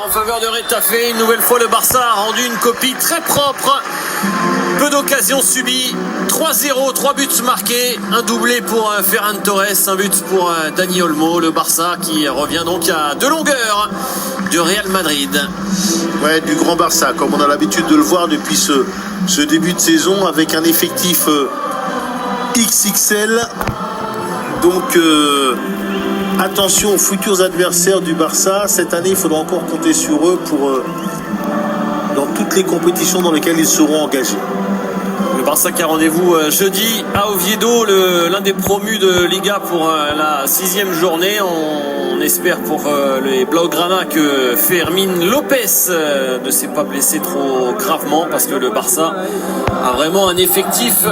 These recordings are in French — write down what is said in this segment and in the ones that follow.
en faveur de Retafe. Une nouvelle fois, le Barça a rendu une copie très propre. Peu d'occasions subies. 3-0, 3 buts marqués. Un doublé pour Ferran Torres, un but pour Dani Olmo. Le Barça qui revient donc à deux longueurs du Real Madrid. Ouais, du grand Barça, comme on a l'habitude de le voir depuis ce début de saison, avec un effectif XXL. Donc attention aux futurs adversaires du Barça. Cette année, il faudra encore compter sur eux pour dans toutes les compétitions dans lesquelles ils seront engagés. Le Barça qui a rendez-vous jeudi à Oviedo, l'un des promus de Liga pour la 6e journée. On espère pour les Blaugrana que Fermín López ne s'est pas blessé trop gravement, parce que le Barça a vraiment un effectif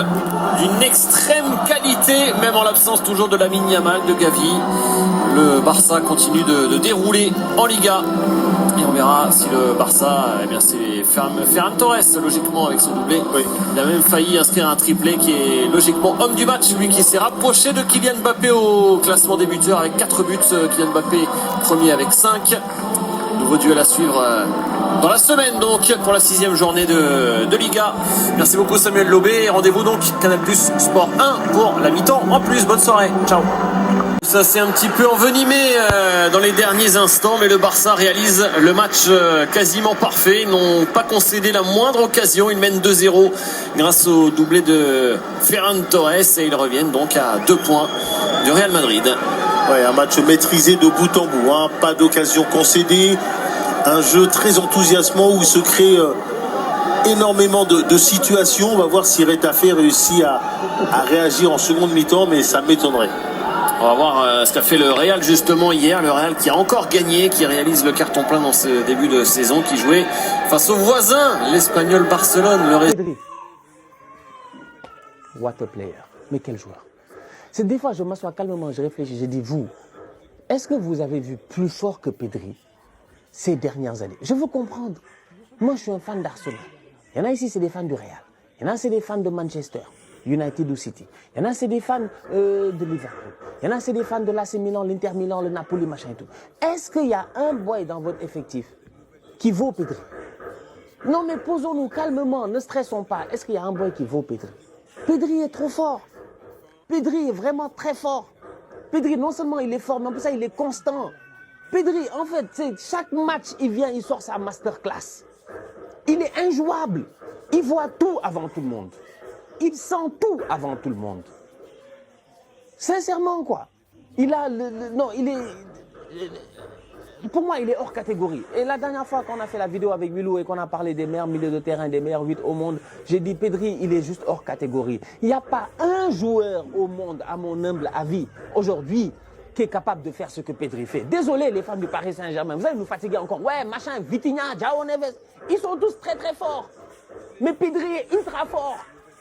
d'une extrême qualité, même en l'absence toujours de Lamine Yamal, de Gavi. Le Barça continue de dérouler en Liga. Et on verra si le Barça, eh bien c'est Ferran Torres, logiquement, avec son doublé. Oui. Il a même failli inscrire un triplé, qui est logiquement homme du match, lui qui s'est rapproché de Kylian Mbappé au classement des buteurs avec 4 buts. Kylian Mbappé premier avec 5. Nouveau duel à suivre dans la semaine, donc, pour la 6e journée de Liga. Merci beaucoup Samuel Lobé. Rendez-vous donc Canal+ Sport 1 pour la mi-temps en plus. Bonne soirée, ciao. Ça s'est un petit peu envenimé dans les derniers instants, mais le Barça réalise le match quasiment parfait. Ils n'ont pas concédé la moindre occasion. Ils mènent 2-0 grâce au doublé de Ferran Torres, et ils reviennent donc à 2 points du Real Madrid. Ouais, un match maîtrisé de bout en bout, hein. Pas d'occasion concédée. Un jeu très enthousiasmant où il se crée énormément de situations. On va voir si Retafe réussit à réagir en seconde mi-temps, mais ça m'étonnerait. On va voir ce qu'a fait le Real justement hier. Le Real qui a encore gagné, qui réalise le carton plein dans ce début de saison, qui jouait face au voisin, l'Espagnol Barcelone. Pedri. What a player. Mais quel joueur. C'est des fois, je m'assois calmement, je réfléchis, je dis, vous, est-ce que vous avez vu plus fort que Pedri ces dernières années? Je veux comprendre. Moi, je suis un fan d'Arsenal. Il y en a ici, c'est des fans du Real. Il y en a, c'est des fans de Manchester United ou City. Il y en a, c'est des fans de Liverpool. Il y en a, c'est des fans de l'AC Milan, l'Inter Milan, le Napoli, machin et tout. Est-ce qu'il y a un boy dans votre effectif qui vaut Pedri? Non, mais posons-nous calmement, ne stressons pas. Est-ce qu'il y a un boy qui vaut Pedri? Pedri est trop fort. Pedri est vraiment très fort. Pedri, non seulement il est fort, mais en plus ça, il est constant. Pedri, en fait, chaque match, il vient, il sort sa masterclass. Il est injouable. Il voit tout avant tout le monde. Il sent tout avant tout le monde. Sincèrement, quoi. Il a non, il est... Pour moi, il est hors catégorie. Et la dernière fois qu'on a fait la vidéo avec Wilou et qu'on a parlé des meilleurs milieux de terrain, des meilleurs 8 au monde, j'ai dit Pedri, il est juste hors catégorie. Il n'y a pas un joueur au monde, à mon humble avis, aujourd'hui, qui est capable de faire ce que Pedri fait. Désolé, les fans du Paris Saint-Germain, vous allez nous fatiguer encore. Ouais, machin, Vitinha, João Neves, ils sont tous très très forts. Mais Pedri est ultra fort.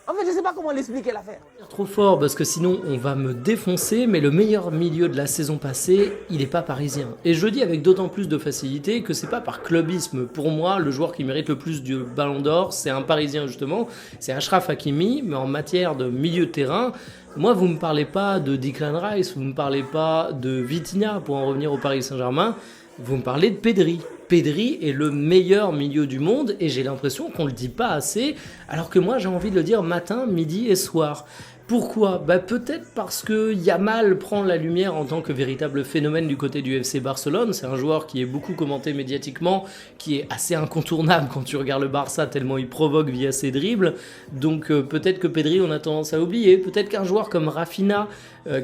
En fait, je ne sais pas comment l'expliquer l'affaire. Trop fort, parce que sinon on va me défoncer, mais le meilleur milieu de la saison passée, il n'est pas parisien. Et je le dis avec d'autant plus de facilité que c'est pas par clubisme. Pour moi, le joueur qui mérite le plus du Ballon d'Or, c'est un parisien justement, c'est Achraf Hakimi, mais en matière de milieu de terrain, moi vous me parlez pas de Declan Rice, vous me parlez pas de Vitinha pour en revenir au Paris Saint-Germain, vous me parlez de Pedri. Pedri est le meilleur milieu du monde et j'ai l'impression qu'on ne le dit pas assez, alors que moi j'ai envie de le dire matin, midi et soir. Pourquoi? Peut-être parce que Yamal prend la lumière en tant que véritable phénomène du côté du FC Barcelone. C'est un joueur qui est beaucoup commenté médiatiquement, qui est assez incontournable quand tu regardes le Barça tellement il provoque via ses dribbles. Donc peut-être que Pedri on a tendance à oublier. Peut-être qu'un joueur comme Rafinha,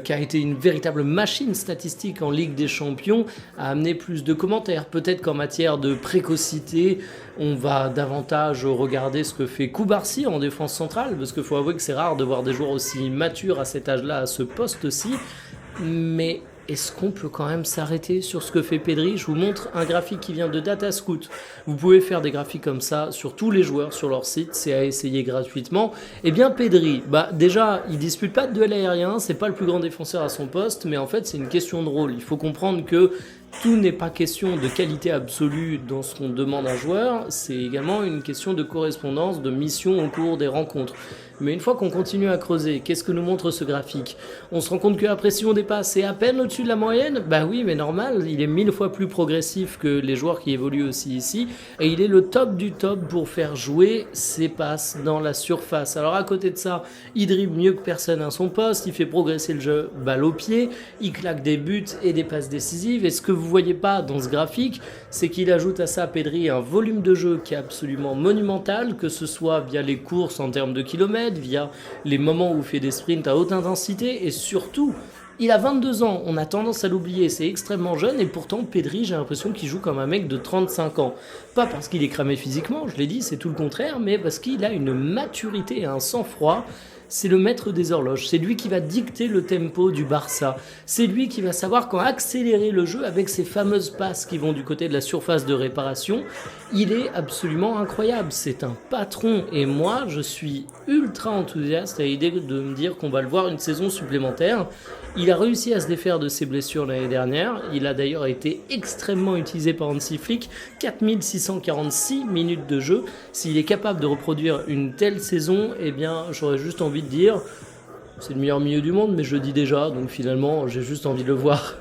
qui a été une véritable machine statistique en Ligue des Champions, a amené plus de commentaires. Peut-être qu'en matière de précocité, on va davantage regarder ce que fait Koubarsi en défense centrale, parce qu'il faut avouer que c'est rare de voir des joueurs aussi matures à cet âge-là, à ce poste-ci. Mais est-ce qu'on peut quand même s'arrêter sur ce que fait Pedri? Je vous montre un graphique qui vient de Datascout. Vous pouvez faire des graphiques comme ça sur tous les joueurs sur leur site, c'est à essayer gratuitement. Eh bien Pedri, déjà, il dispute pas de duel aérien, c'est pas le plus grand défenseur à son poste, mais en fait c'est une question de rôle. Il faut comprendre que tout n'est pas question de qualité absolue dans ce qu'on demande à un joueur, c'est également une question de correspondance, de mission au cours des rencontres. Mais une fois qu'on continue à creuser, qu'est-ce que nous montre ce graphique? On se rend compte que la pression dépasse est à peine au-dessus de la moyenne. Bah oui, mais normal, il est 1000 fois plus progressif que les joueurs qui évoluent aussi ici. Et il est le top du top pour faire jouer ses passes dans la surface. Alors à côté de ça, il dribble mieux que personne à son poste, il fait progresser le jeu balle au pied, il claque des buts et des passes décisives. Et ce que vous voyez pas dans ce graphique, c'est qu'il ajoute à ça, Pedri, un volume de jeu qui est absolument monumental, que ce soit via les courses en termes de kilomètres, via les moments où il fait des sprints à haute intensité, et surtout, il a 22 ans, on a tendance à l'oublier, c'est extrêmement jeune, et pourtant Pedri, j'ai l'impression qu'il joue comme un mec de 35 ans. Pas parce qu'il est cramé physiquement, je l'ai dit, c'est tout le contraire, mais parce qu'il a une maturité et un sang-froid. C'est le maître des horloges, c'est lui qui va dicter le tempo du Barça, c'est lui qui va savoir quand accélérer le jeu avec ces fameuses passes qui vont du côté de la surface de réparation. Il est absolument incroyable, c'est un patron, et moi je suis ultra enthousiaste à l'idée de me dire qu'on va le voir une saison supplémentaire. Il a réussi à se défaire de ses blessures l'année dernière, il a d'ailleurs été extrêmement utilisé par Hansi Flick, 4646 minutes de jeu. S'il est capable de reproduire une telle saison, eh bien j'aurais juste envie de dire, c'est le meilleur milieu du monde, mais je le dis déjà, donc finalement j'ai juste envie de le voir.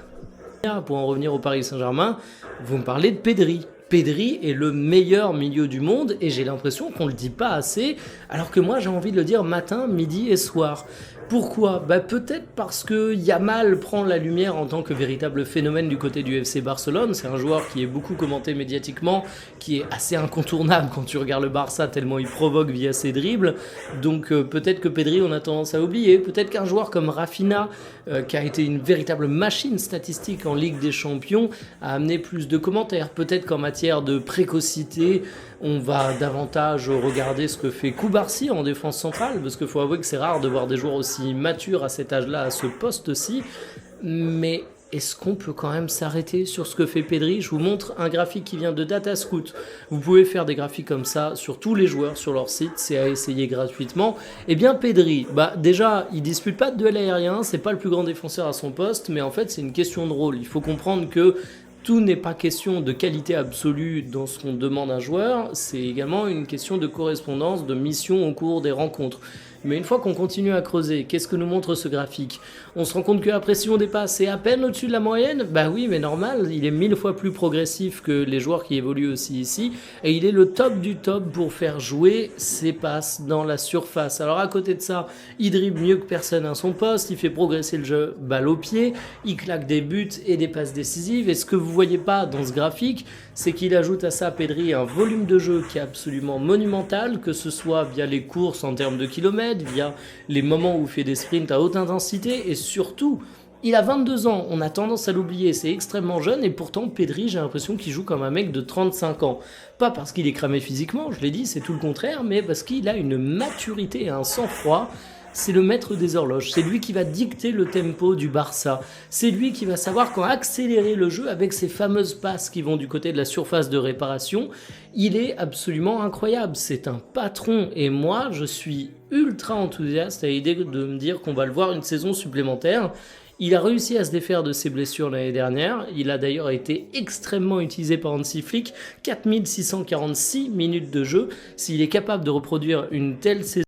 Pour en revenir au Paris Saint-Germain, vous me parlez de Pedri. Pedri est le meilleur milieu du monde et j'ai l'impression qu'on ne le dit pas assez, alors que moi j'ai envie de le dire matin, midi et soir. Pourquoi? Peut-être parce que Yamal prend la lumière en tant que véritable phénomène du côté du FC Barcelone. C'est un joueur qui est beaucoup commenté médiatiquement, qui est assez incontournable quand tu regardes le Barça tellement il provoque via ses dribbles. Donc peut-être que Pedri on a tendance à oublier. Peut-être qu'un joueur comme Rafinha, qui a été une véritable machine statistique en Ligue des Champions, a amené plus de commentaires. Peut-être qu'en matière de précocité, on va davantage regarder ce que fait Koubarsi en défense centrale, parce qu'il faut avouer que c'est rare de voir des joueurs aussi matures à cet âge-là, à ce poste-ci. Mais est-ce qu'on peut quand même s'arrêter sur ce que fait Pedri? Je vous montre un graphique qui vient de Datascout. Vous pouvez faire des graphiques comme ça sur tous les joueurs sur leur site, c'est à essayer gratuitement. Eh bien Pedri, déjà, il dispute pas de duel aérien, c'est pas le plus grand défenseur à son poste, mais en fait c'est une question de rôle. Il faut comprendre que tout n'est pas question de qualité absolue dans ce qu'on demande à un joueur, c'est également une question de correspondance, de mission au cours des rencontres. Mais une fois qu'on continue à creuser, qu'est-ce que nous montre ce graphique? On se rend compte que la pression dépasse est à peine au-dessus de la moyenne. Bah oui, mais normal, il est 1000 fois plus progressif que les joueurs qui évoluent aussi ici. Et il est le top du top pour faire jouer ses passes dans la surface. Alors à côté de ça, il dribble mieux que personne à son poste, il fait progresser le jeu balle au pied, il claque des buts et des passes décisives. Et ce que vous voyez pas dans ce graphique, c'est qu'il ajoute à ça, Pedri, un volume de jeu qui est absolument monumental, que ce soit via les courses en termes de kilomètres, via les moments où il fait des sprints à haute intensité, et surtout, il a 22 ans, on a tendance à l'oublier, c'est extrêmement jeune, et pourtant Pedri, j'ai l'impression qu'il joue comme un mec de 35 ans. Pas parce qu'il est cramé physiquement, je l'ai dit, c'est tout le contraire, mais parce qu'il a une maturité et un sang-froid. C'est le maître des horloges, c'est lui qui va dicter le tempo du Barça, c'est lui qui va savoir quand accélérer le jeu avec ces fameuses passes qui vont du côté de la surface de réparation. Il est absolument incroyable, c'est un patron, et moi je suis ultra enthousiaste à l'idée de me dire qu'on va le voir une saison supplémentaire. Il a réussi à se défaire de ses blessures l'année dernière, il a d'ailleurs été extrêmement utilisé par Hansi Flick, 4646 minutes de jeu. S'il est capable de reproduire une telle saison,